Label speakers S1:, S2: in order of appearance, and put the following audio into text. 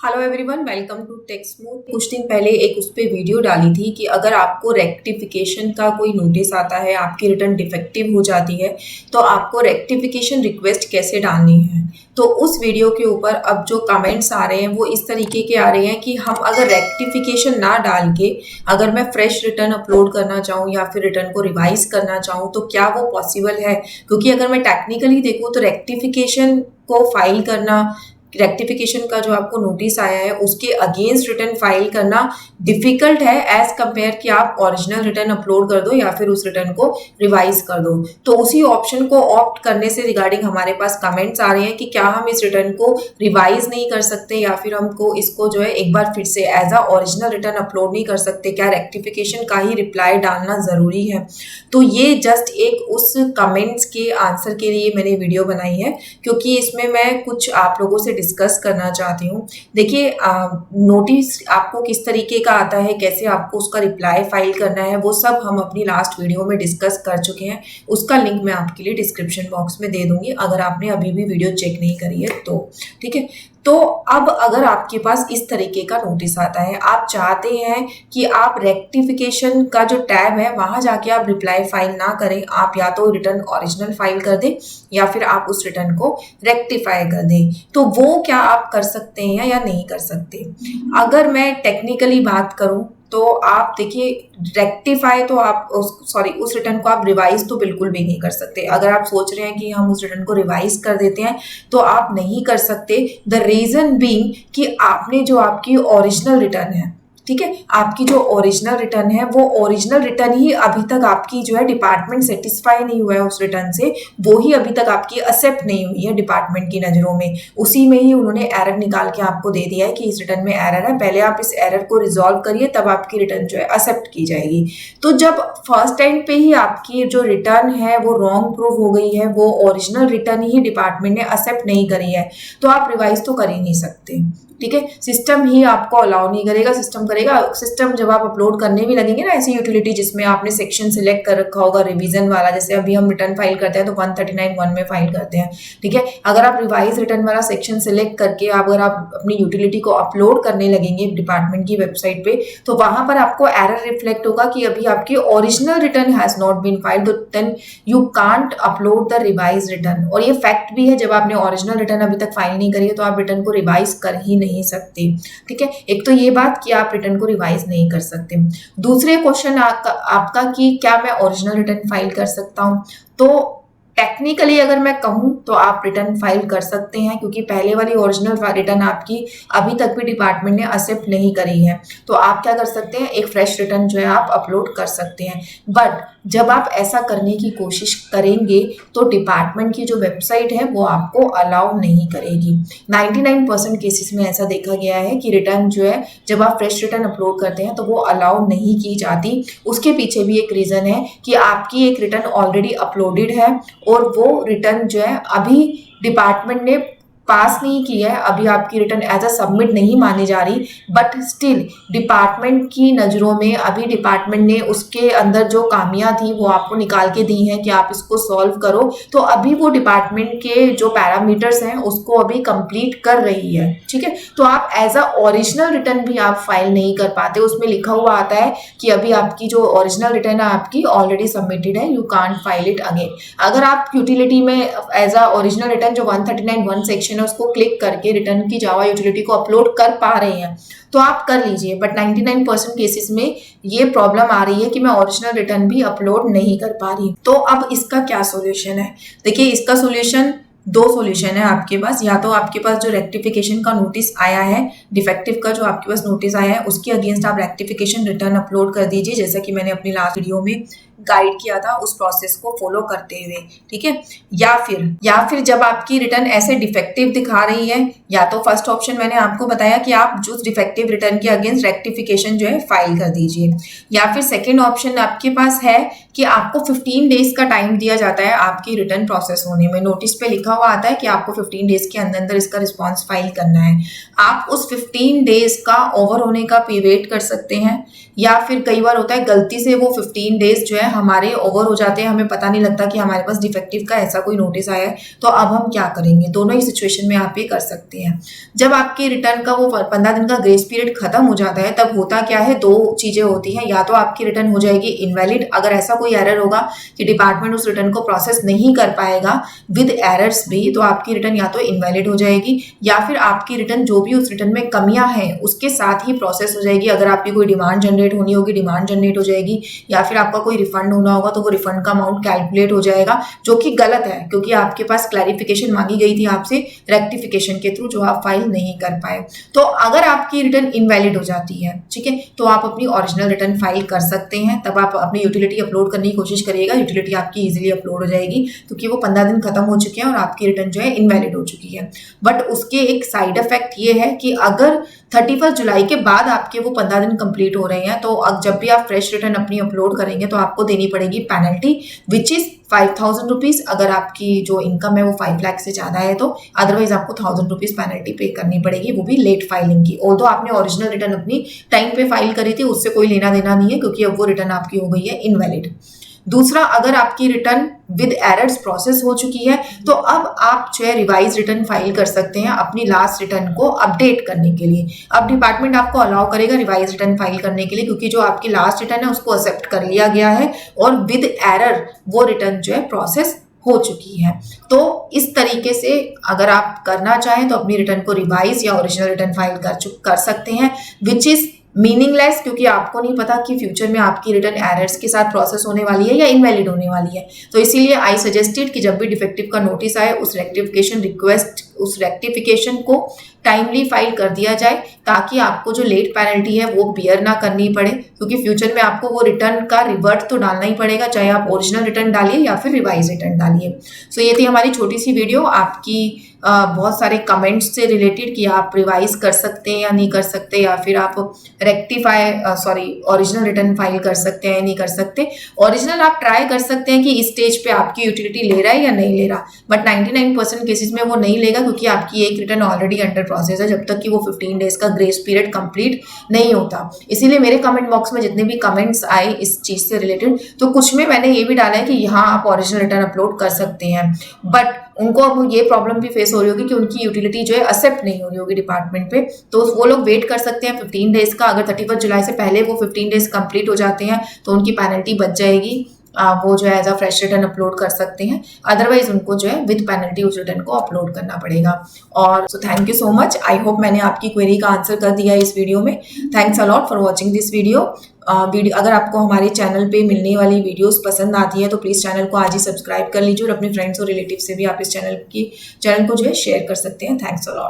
S1: Hello everyone, welcome to tech smooth. कुछ दिन पहले एक उस पे वीडियो डाली थी कि अगर आपको रेक्टिफिकेशन का कोई नोटिस आता है, आपकी रिटर्न डिफेक्टिव हो जाती है, तो आपको रेक्टिफिकेशन रिक्वेस्ट कैसे डालनी है। तो उस वीडियो के ऊपर अब जो कमेंट्स आ रहे हैं वो इस तरीके के आ रहे हैं कि हम अगर रेक्टिफिकेशन ना डाल के अगर मैं फ्रेश रिटर्न अपलोड करना चाहूँ या फिर रिटर्न को रिवाइज करना चाहूँ तो क्या वो पॉसिबल है। क्योंकि अगर मैं टेक्निकली देखूँ तो रेक्टिफिकेशन को फाइल करना, रेक्टिफिकेशन का जो आपको नोटिस आया है उसके अगेंस्ट रिटर्न फाइल करना डिफिकल्ट है एज कंपेयर कि आप ओरिजिनल रिटर्न अपलोड कर दो या फिर उस रिटर्न को रिवाइज कर दो। तो उसी ऑप्शन को ऑप्ट करने से रिगार्डिंग हमारे पास कमेंट्स आ रहे हैं कि क्या हम इस रिटर्न को रिवाइज नहीं कर सकते या फिर हमको इसको जो है एक बार फिर से as a original return upload नहीं कर सकते, क्या रेक्टिफिकेशन का ही रिप्लाई डालना ज़रूरी है। तो ये जस्ट एक उस कमेंट्स के आंसर के लिए मैंने वीडियो बनाई है, क्योंकि इसमें मैं कुछ आप लोगों से डिस्कस करना चाहती हूँ। देखिए, नोटिस आपको किस तरीके का आता है, कैसे आपको उसका रिप्लाई फाइल करना है, वो सब हम अपनी लास्ट वीडियो में डिस्कस कर चुके हैं। उसका लिंक मैं आपके लिए डिस्क्रिप्शन बॉक्स में दे दूंगी अगर आपने अभी भी वीडियो चेक नहीं करी है तो। ठीक है, तो अब अगर आपके पास इस तरीके का नोटिस आता है, आप चाहते हैं कि आप रेक्टिफिकेशन का जो टैब है वहां जाके आप रिप्लाई फाइल ना करें, आप या तो रिटर्न ओरिजिनल फाइल कर दें या फिर आप उस रिटर्न को रेक्टिफाई कर दें। तो वो क्या आप कर सकते हैं या नहीं कर सकते। अगर मैं टेक्निकली बात करूं तो आप देखिए, रेक्टिफाई तो आप उस रिटर्न को आप रिवाइज तो बिल्कुल भी नहीं कर सकते। अगर आप सोच रहे हैं कि हम उस रिटर्न को रिवाइज कर देते हैं तो आप नहीं कर सकते। द रीजन बीइंग कि आपने जो आपकी ओरिजिनल रिटर्न है, ठीक है, आपकी जो ओरिजिनल रिटर्न है वो ओरिजिनल रिटर्न ही अभी तक आपकी जो है डिपार्टमेंट सेटिस्फाई नहीं हुआ है उस रिटर्न से, वो ही अभी तक आपकी एक्सेप्ट नहीं हुई है डिपार्टमेंट की नज़रों में। उसी में ही उन्होंने एरर निकाल के आपको दे दिया है कि इस रिटर्न में एरर है, पहले आप इस एरर को रिजॉल्व करिए तब आपकी रिटर्न जो है एक्सेप्ट की जाएगी। तो जब फर्स्ट टाइम पे ही आपकी जो रिटर्न है वो रॉन्ग प्रूव हो गई है, वो ओरिजिनल रिटर्न ही डिपार्टमेंट ने एक्सेप्ट नहीं करी है, तो आप रिवाइज तो कर ही नहीं सकते। ठीक है, सिस्टम ही आपको अलाउ नहीं करेगा। सिस्टम जब आप अपलोड करने भी लगेंगे ना ऐसी यूटिलिटी जिसमें आपने सेक्शन सिलेक्ट कर रखा होगा रिवीजन वाला, जैसे अभी हम रिटर्न फाइल करते हैं तो 139(1) में फाइल करते हैं। ठीक है, अगर आप रिवाइज रिटर्न वाला सेक्शन सिलेक्ट करके अगर आप अपनी यूटिलिटी को अपलोड करने लगेंगे डिपार्टमेंट की वेबसाइट पे तो वहां पर आपको एरर रिफ्लेक्ट होगा कि अभी आपकी original return has not been filed, then you can't upload the revise return. और ये फैक्ट भी है, जब आपने ओरिजिनल रिटर्न अभी तक फाइल नहीं करी है तो आप रिटर्न को रिवाइज कर ही नहीं सकते। ठीक है, एक तो ये बात कि आप रिटर्न को रिवाइज नहीं कर सकते। दूसरे क्वेश्चन आपका कि क्या मैं ओरिजिनल रिटर्न फाइल कर सकता हूं। तो टेक्निकली अगर मैं कहूं तो आप रिटर्न फाइल कर सकते हैं, क्योंकि पहले वाली ओरिजिनल रिटर्न आपकी अभी तक भी डिपार्टमेंट ने एक्सेप्ट नहीं करी है। तो आप क्या कर सकते हैं, एक फ्रेश रिटर्न जो है आप अपलोड कर सकते हैं। बट जब आप ऐसा करने की कोशिश करेंगे तो डिपार्टमेंट की जो वेबसाइट है वो आपको अलाउ नहीं करेगी। 99% केसेस में ऐसा देखा गया है कि रिटर्न जो है जब आप फ्रेश रिटर्न अपलोड करते हैं तो वो अलाउ नहीं की जाती। उसके पीछे भी एक रीज़न है कि आपकी एक रिटर्न ऑलरेडी अपलोडेड है और वो रिटर्न जो है अभी डिपार्टमेंट ने पास नहीं की है, अभी आपकी रिटर्न एज अ सबमिट नहीं मानी जा रही, बट स्टिल डिपार्टमेंट की नज़रों में अभी डिपार्टमेंट ने उसके अंदर जो खामियां थी वो आपको निकाल के दी हैं कि आप इसको सॉल्व करो। तो अभी वो डिपार्टमेंट के जो पैरामीटर्स हैं उसको अभी कंप्लीट कर रही है। ठीक है, तो आप एज अ ओरिजिनल रिटर्न भी आप फाइल नहीं कर पाते। उसमें लिखा हुआ आता है कि अभी आपकी जो ओरिजिनल रिटर्न है आपकी ऑलरेडी सबमिटेड है, you can't file it again. अगर आप यूटिलिटी में एज अ ओरिजिनल रिटर्न जो 139(1) सेक्शन उसको क्लिक करके रिटर्न की जावा यूटिलिटी को अपलोड कर पा रहे हैं तो आप कर लीजिए। बट 99% केसेस में ये प्रॉब्लम आ रही है कि मैं ओरिजिनल रिटर्न भी अपलोड नहीं कर पा रही। तो अब इसका क्या सॉल्यूशन है। देखिए, इसका सॉल्यूशन दो सॉल्यूशन है आपके पास। या तो आपके पास जो रेक्टिफिकेशन का नोटिस आया है, डिफेक्टिव का जो आपके पास नोटिस आया है उसके अगेंस्ट आप रेक्टिफिकेशन रिटर्न अपलोड कर दीजिए, जैसा कि मैंने अपनी लास्ट वीडियो में गाइड किया था उस प्रोसेस को फॉलो करते हुए। ठीक है, या फिर जब आपकी रिटर्न ऐसे डिफेक्टिव दिखा रही है, या तो फर्स्ट ऑप्शन मैंने आपको बताया कि आप जो डिफेक्टिव रिटर्न के अगेंस्ट रेक्टिफिकेशन जो है फाइल कर दीजिए, या फिर सेकेंड ऑप्शन आपके पास है कि आपको 15 डेज का टाइम दिया जाता है आपकी रिटर्न प्रोसेस होने में। नोटिस पे लिखा हुआ आता है कि आपको 15 डेज के अंदर अंदर इसका रिस्पॉन्स फाइल करना है। आप उस 15 डेज का ओवर होने का वेट कर सकते हैं, या फिर कई बार होता है गलती से वो 15 डेज जो है हमारे ओवर हो जाते हैं, हमें पता नहीं लगता कि हमारे पास डिफेक्टिव का ऐसा कोई नोटिस आया है, तो अब हम क्या करेंगे? दोनों ही सिचुएशन में आप ये कर सकते हैं। जब आपकी रिटर्न का वो 15 दिन का ग्रेस पीरियड खत्म हो जाता है, तब होता क्या है, दो चीजें होती हैं। या तो आपकी रिटर्न हो जाएगी इनवैलिड, अगर ऐसा कोई एरर होगा कि डिपार्टमेंट उस रिटर्न को प्रोसेस नहीं कर पाएगा विद एरर्स भी, तो आपकी रिटर्न या तो इनवैलिड हो जाएगी, या फिर आपकी रिटर्न जो भी उस रिटर्न में कमियां हैं उसके साथ ही प्रोसेस हो जाएगी। अगर आपकी कोई डिमांड जनरेट होनी होगी, डिमांड जनरेट हो जाएगी, या फिर आपका कोई रिफंड होना होगा तो वो रिफंड का अमाउंट कैलकुलेट हो जाएगा, जो कि गलत है, क्योंकि आपके पास क्लैरिफिकेशन मांगी गई थी आपसे रेक्टिफिकेशन के थ्रू, जो आप फाइल नहीं कर पाए। तो अगर आपकी रिटर्न इनवैलिड हो जाती है, ठीक है, तो आप अपनी ओरिजिनल रिटर्न फाइल कर सकते हैं। तब आप अपनी यूटिलिटी अपलोड करने की कोशिश करिएगा, यूटिलिटी आपकी इजीली अपलोड हो जाएगी, क्योंकि वो 15 दिन खत्म हो चुके हैं और आपकी रिटर्न जो है इनवैलिड हो चुकी है। बट उसके एक साइड इफेक्ट ये है कि अगर 31 जुलाई के बाद आपके वो 15 दिन कंप्लीट हो रहे हैं, तो अब जब भी आप फ्रेश रिटर्न अपनी अपलोड करेंगे तो आपको देनी पड़ेगी पेनल्टी, विच इज 5,000 रुपीज। अगर आपकी जो इनकम है वो 5 लाख से ज्यादा है तो अदरवाइज आपको 1,000 रुपीज पेनल्टी पे करनी पड़ेगी, वो भी लेट फाइलिंग की। ऑल्दो आपने ओरिजिनल रिटर्न अपनी टाइम पे फाइल करी थी, उससे कोई लेना देना नहीं है, क्योंकि अब वो रिटर्न आपकी हो गई है इनवैलिड। दूसरा, अगर आपकी रिटर्न विद एरर्स प्रोसेस हो चुकी है, तो अब आप जो है रिवाइज रिटर्न फाइल कर सकते हैं अपनी लास्ट रिटर्न को अपडेट करने के लिए। अब डिपार्टमेंट आपको अलाउ करेगा रिवाइज रिटर्न फाइल करने के लिए, क्योंकि जो आपकी लास्ट रिटर्न है उसको एक्सेप्ट कर लिया गया है और विद एरर वो रिटर्न जो है प्रोसेस हो चुकी है। तो इस तरीके से अगर आप करना चाहें तो अपनी रिटर्न को रिवाइज या ओरिजिनल रिटर्न फाइल कर सकते हैं, विच इज मीनिंगलेस, क्योंकि आपको नहीं पता कि फ्यूचर में आपकी रिटर्न एरर्स के साथ प्रोसेस होने वाली है या इनवैलिड होने वाली है। तो इसीलिए आई सजेस्टेड कि जब भी डिफेक्टिव का नोटिस आए उस रेक्टिफिकेशन को टाइमली फाइल कर दिया जाए, ताकि आपको जो लेट पेनल्टी है वो बियर ना करनी पड़े, क्योंकि फ्यूचर में आपको वो रिटर्न का रिवर्ट तो डालना ही पड़ेगा, चाहे आप ओरिजिनल रिटर्न डालिए या फिर रिवाइज रिटर्न डालिए। सो ये थी हमारी छोटी सी वीडियो आपकी बहुत सारे कमेंट्स से रिलेटेड कि आप रिवाइज कर सकते हैं या नहीं कर सकते, या फिर आप ओरिजिनल रिटर्न फाइल कर सकते हैं या नहीं कर सकते। ओरिजिनल आप ट्राई कर सकते हैं कि इस स्टेज पे आपकी यूटिलिटी ले रहा है या नहीं ले रहा, बट 99% केसेस में वो नहीं लेगा, क्योंकि आपकी एक रिटर्न ऑलरेडी अंडर प्रोसेस है जब तक कि वो 15 डेज का ग्रेस पीरियड कंप्लीट नहीं होता। इसीलिए मेरे कमेंट बॉक्स में जितने भी कमेंट्स आए इस चीज से रिलेटेड, तो कुछ में मैंने ये भी डाला है कि यहाँ आप ओरिजिनल रिटर्न अपलोड कर सकते हैं, बट उनको अब ये प्रॉब्लम भी फेस हो रही होगी कि उनकी यूटिलिटी जो है एक्सेप्ट नहीं हो रही होगी डिपार्टमेंट पे, तो वो लोग वेट कर सकते हैं 15 डेज का। अगर 31 जुलाई से पहले वो 15 डेज कंप्लीट हो जाते हैं तो उनकी पेनल्टी बच जाएगी, वो जो है as a fresh return upload कर सकते हैं, अदरवाइज उनको जो है विद पेनल्टी उस रिटर्न को अपलोड करना पड़ेगा। और so thank you so much, I hope मैंने आपकी क्वेरी का आंसर कर दिया इस वीडियो में। Thanks a lot for watching this video. अगर आपको हमारे चैनल पे मिलने वाली वीडियोस पसंद आती है तो प्लीज़ चैनल को आज ही सब्सक्राइब कर लीजिए, और अपने फ्रेंड्स और रिलेटिव से भी आप इस चैनल को जो है शेयर कर सकते हैं। Thanks a lot.